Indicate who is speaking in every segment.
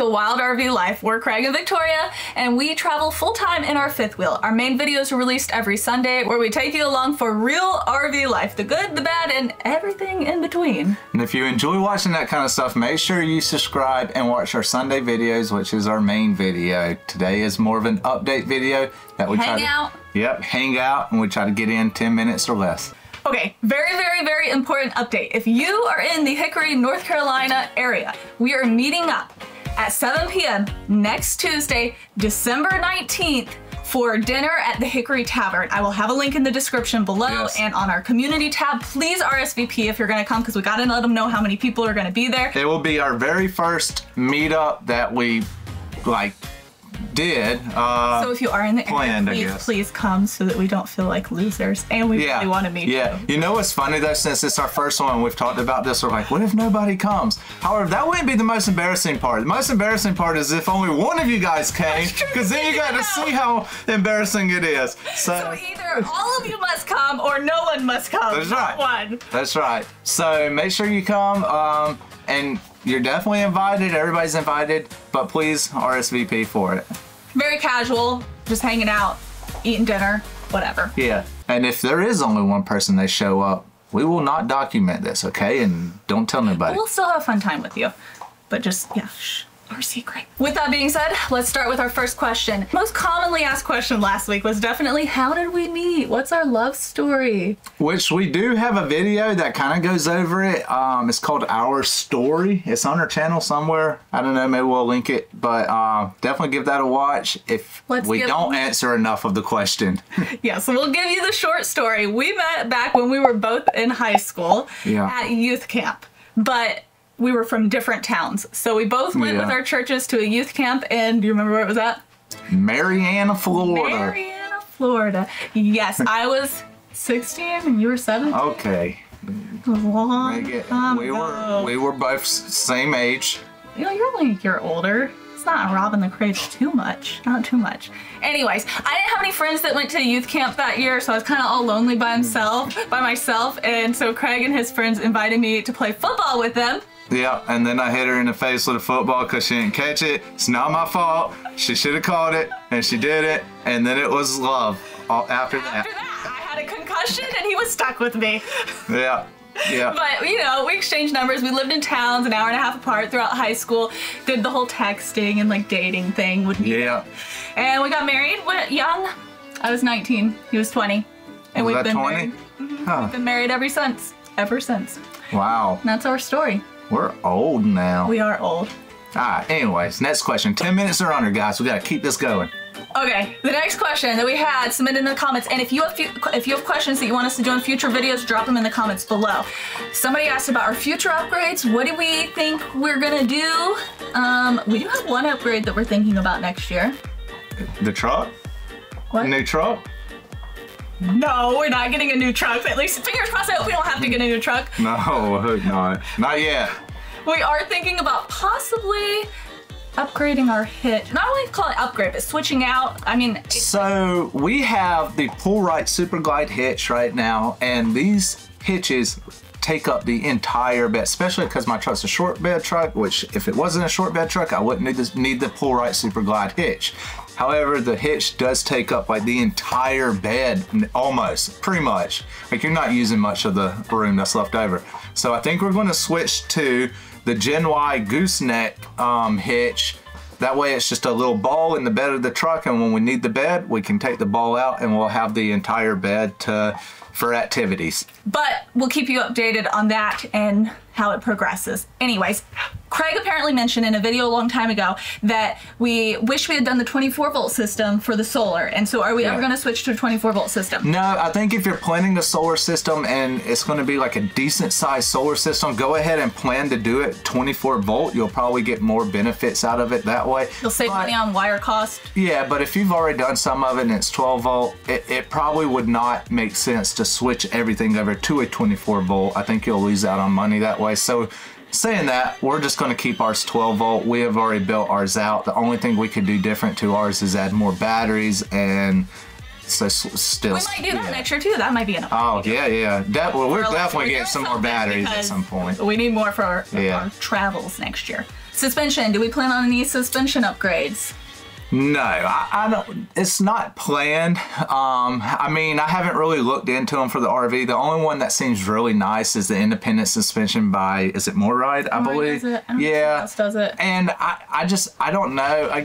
Speaker 1: to Wild RV Life. We're Craig and Victoria, and we travel full-time in our fifth wheel. Our main videos are released every Sunday, where we take you along for real RV life, the good, the bad, and everything in between.
Speaker 2: And if you enjoy watching that kind of stuff, make sure you subscribe and watch our Sunday videos, which is our main video. Today is more of an update video that we
Speaker 1: hang out.
Speaker 2: Yep, hang out, and we try to get in 10 minutes or less.
Speaker 1: Okay, very important update. If you are in the Hickory, North Carolina area, we are meeting up at 7 p.m. next Tuesday, December 19th for dinner at the Hickory Tavern. I will have a link in the description below and on our community tab. Please RSVP if you're gonna come, because we gotta let them know how many people are gonna be there.
Speaker 2: It will be our very first meetup that we did.
Speaker 1: So if you are in the area, please come so that we don't feel like losers, and we really want to meet you.
Speaker 2: You know what's funny though, since it's our first one, we've talked about this, we're like, what if nobody comes? However, that wouldn't be the most embarrassing part. The most embarrassing part is if only one of you guys came, because then you got to see how embarrassing it is. So
Speaker 1: either all of you must come or no one must come.
Speaker 2: That's right.
Speaker 1: One.
Speaker 2: That's right. So make sure you come, and you're definitely invited. Everybody's invited, but please RSVP for it.
Speaker 1: Very casual, just hanging out, eating dinner, whatever.
Speaker 2: Yeah, and if there is only one person that show up, we will not document this, okay? And don't tell nobody.
Speaker 1: We'll still have a fun time with you, but just, shh. Our secret. With that being said, let's start with our first question. Most commonly asked question last week was definitely, how did we meet? What's our love story?
Speaker 2: Which we do have a video that kind of goes over it. It's called Our Story. It's on our channel somewhere. I don't know, maybe we'll link it, but definitely give that a watch if we don't answer enough of the question.
Speaker 1: Yeah, so we'll give you the short story. We met back when we were both in high school at youth camp, but we were from different towns. So we both went with our churches to a youth camp, and do you remember where it was at?
Speaker 2: Marianna, Florida.
Speaker 1: Marianna, Florida. Yes, I was 16 and you were 7.
Speaker 2: Okay. We were both same age.
Speaker 1: You know, you're only a year older. It's not robbing the cradle too much. Not too much. Anyways, I didn't have any friends that went to youth camp that year, so I was kind of all lonely by myself, and so Craig and his friends invited me to play football with them.
Speaker 2: Yeah, and then I hit her in the face with a football because she didn't catch it. It's not my fault. She should have caught it, and she did it, and then it was love after that.
Speaker 1: After that, I had a concussion, and he was stuck with me.
Speaker 2: Yeah. Yeah.
Speaker 1: But, you know, we exchanged numbers. We lived in towns an hour and a half apart throughout high school. Did the whole texting and, like, dating thing with me. Yeah. And we got married young. I was 19. He was 20. And we've been married. We've been married ever since. Ever since.
Speaker 2: Wow.
Speaker 1: And that's our story.
Speaker 2: We're old now.
Speaker 1: We are old.
Speaker 2: Alright, anyways, next question. 10 minutes or under, guys. We gotta keep this going.
Speaker 1: Okay, the next question that we had submitted in the comments, and if you have questions that you want us to do in future videos, drop them in the comments below. Somebody asked about our future upgrades. What do we think we're gonna do? We do have one upgrade that we're thinking about next year.
Speaker 2: The truck?
Speaker 1: What?
Speaker 2: New truck?
Speaker 1: No, we're not getting a new truck. At least, fingers crossed, I hope we don't have to get a new truck.
Speaker 2: No, I hope not. Not yet.
Speaker 1: We are thinking about possibly upgrading our hitch. Not only call it upgrade, but switching out. I mean,
Speaker 2: so we have the Pull Right Super Glide hitch right now, and these hitches take up the entire bed, especially because my truck's a short bed truck, which if it wasn't a short bed truck, I wouldn't need the Pull Right Super Glide hitch. However, the hitch does take up like the entire bed, almost, pretty much. Like you're not using much of the room that's left over. So I think we're gonna switch to the Gen Y gooseneck hitch. That way it's just a little ball in the bed of the truck, and when we need the bed, we can take the ball out and we'll have the entire bed for activities. But we'll keep you updated on that and how it progresses. Anyways, Craig apparently mentioned in a video a long time ago that we wish we had done the 24-volt system for the solar. And so are we ever going to switch to a 24-volt system? No, I think if you're planning the solar system and it's going to be like a decent sized solar system, go ahead and plan to do it 24-volt. You'll probably get more benefits out of it that way. You'll save money on wire cost. Yeah, but if you've already done some of it and it's 12-volt, it probably would not make sense to switch everything over to a 24-volt. I think you'll lose out on money that way. So saying that, we're just going to keep ours 12-volt. We have already built ours out. The only thing we could do different to ours is add more batteries, and so still. We might do that next year too. That might be an upgrade. Oh yeah. We're definitely getting some more batteries at some point. We need more for our travels next year.
Speaker 1: Suspension, do we plan on any suspension upgrades?
Speaker 2: No, I don't. It's not planned. I mean, I haven't really looked into them for the RV. The only one that seems really nice is the independent suspension by, is it Moride, I believe?
Speaker 1: Does it? I don't know
Speaker 2: Yeah.
Speaker 1: who else does it.
Speaker 2: And I don't know.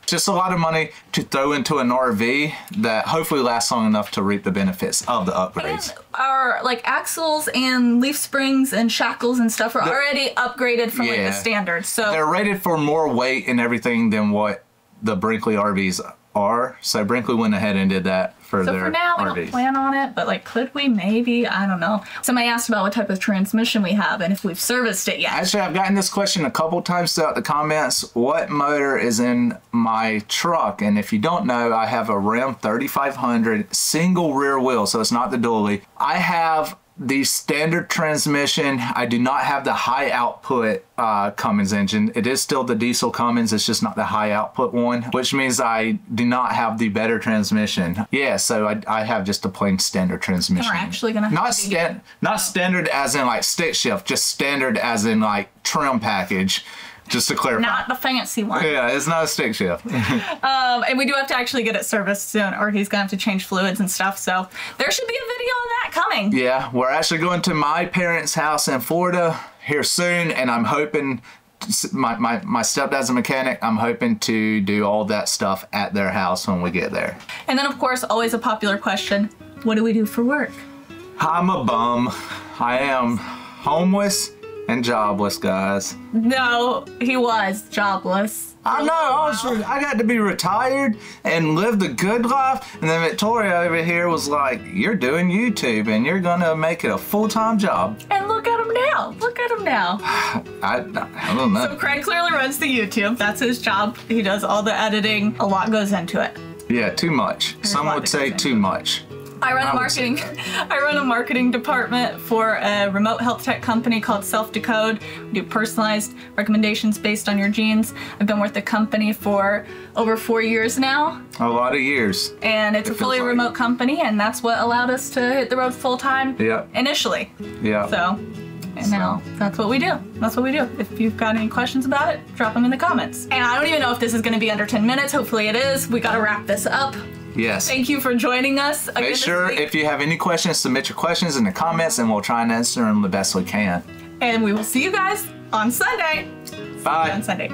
Speaker 2: Just a lot of money to throw into an RV that hopefully lasts long enough to reap the benefits of the upgrades.
Speaker 1: And our like axles and leaf springs and shackles and stuff are already upgraded from like the standard. So
Speaker 2: they're rated for more weight and everything than what the Brinkley RVs are. So Brinkley went ahead and did that for their
Speaker 1: for now, we
Speaker 2: RVs.
Speaker 1: don't plan on it, but like, could we? Maybe, I don't know. Somebody asked about what type of transmission we have and if we've serviced it yet.
Speaker 2: Actually, I've gotten this question a couple times throughout the comments. What motor is in my truck? And if you don't know, I have a Ram 3500 single rear wheel, so it's not the dually. I have the standard transmission. I do not have the high output Cummins engine. It is still the diesel Cummins, it's just not the high output one, which means I do not have the better transmission. Yeah, so I have just a plain standard transmission.
Speaker 1: We're actually gonna have
Speaker 2: not standard as in like stick shift, just standard as in like trim package. Just to clarify.
Speaker 1: Not the fancy one.
Speaker 2: Yeah, it's not a stick shift.
Speaker 1: And we do have to actually get it serviced soon, or he's gonna have to change fluids and stuff. So there should be a video on that coming.
Speaker 2: Yeah, we're actually going to my parents' house in Florida here soon, and I'm hoping my stepdad's a mechanic. I'm hoping to do all that stuff at their house when we get there.
Speaker 1: And then, of course, always a popular question: what do we do for work?
Speaker 2: I'm a bum. I am homeless and jobless, guys.
Speaker 1: No, he was jobless.
Speaker 2: I know, I got to be retired and live the good life, and then Victoria over here was like, you're doing YouTube and you're gonna make it a full-time job.
Speaker 1: And look at him now, look at him now.
Speaker 2: I don't know.
Speaker 1: So Craig clearly runs the YouTube, that's his job. He does all the editing, a lot goes into it.
Speaker 2: Yeah, too much. Some would say too much.
Speaker 1: I run a marketing department for a remote health tech company called Self Decode. We do personalized recommendations based on your genes. I've been with the company for over 4 years now.
Speaker 2: A lot of years.
Speaker 1: And it's a fully remote company, and that's what allowed us to hit the road full time initially.
Speaker 2: Yeah.
Speaker 1: So, and now that's what we do. That's what we do. If you've got any questions about it, drop them in the comments. And I don't even know if this is going to be under 10 minutes. Hopefully it is. We got to wrap this up.
Speaker 2: Yes.
Speaker 1: Thank you for joining us again.
Speaker 2: Make sure if you have any questions, submit your questions in the comments and we'll try and answer them the best we can.
Speaker 1: And we will see you guys on Sunday.
Speaker 2: Bye.
Speaker 1: On Sunday.